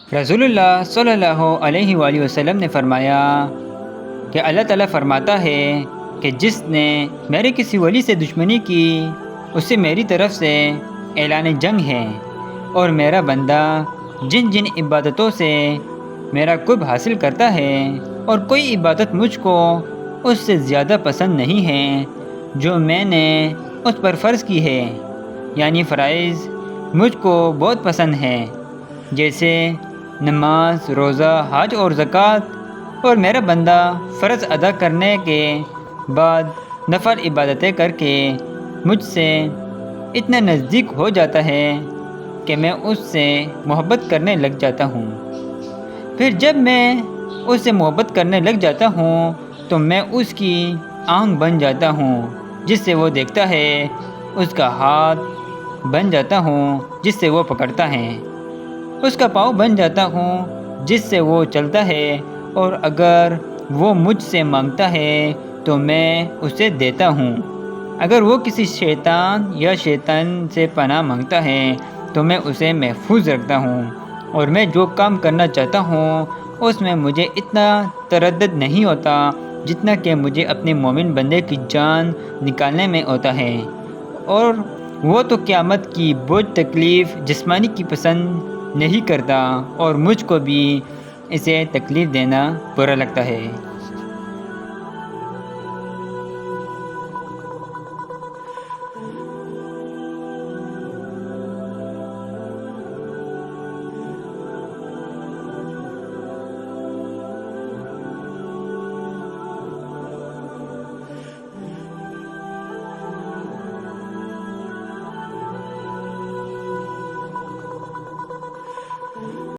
رسول اللہ صلی اللہ علیہ وآلہ وسلم نے فرمایا کہ اللہ تعالیٰ فرماتا ہے کہ جس نے میرے کسی ولی سے دشمنی کی اس سے میری طرف سے اعلان جنگ ہے، اور میرا بندہ جن جن عبادتوں سے میرا قرب حاصل کرتا ہے اور کوئی عبادت مجھ کو اس سے زیادہ پسند نہیں ہے جو میں نے اس پر فرض کی ہے، یعنی فرائض مجھ کو بہت پسند ہے، جیسے نماز، روزہ، حج اور زکوٰۃ، اور میرا بندہ فرض ادا کرنے کے بعد نفل عبادتیں کر کے مجھ سے اتنا نزدیک ہو جاتا ہے کہ میں اس سے محبت کرنے لگ جاتا ہوں۔ پھر جب میں اس سے محبت کرنے لگ جاتا ہوں تو میں اس کی آنکھ بن جاتا ہوں جس سے وہ دیکھتا ہے، اس کا ہاتھ بن جاتا ہوں جس سے وہ پکڑتا ہے، اس کا پاؤں بن جاتا ہوں جس سے وہ چلتا ہے، اور اگر وہ مجھ سے مانگتا ہے تو میں اسے دیتا ہوں۔ اگر وہ کسی شیطان یا شیطان سے پناہ مانگتا ہے تو میں اسے محفوظ رکھتا ہوں، اور میں جو کام کرنا چاہتا ہوں اس میں مجھے اتنا تردد نہیں ہوتا جتنا کہ مجھے اپنے مومن بندے کی جان نکالنے میں ہوتا ہے، اور وہ تو قیامت کی بوجھ تکلیف جسمانی کی پسند نہیں کرتا، اور مجھ کو بھی اسے تکلیف دینا برا لگتا ہے۔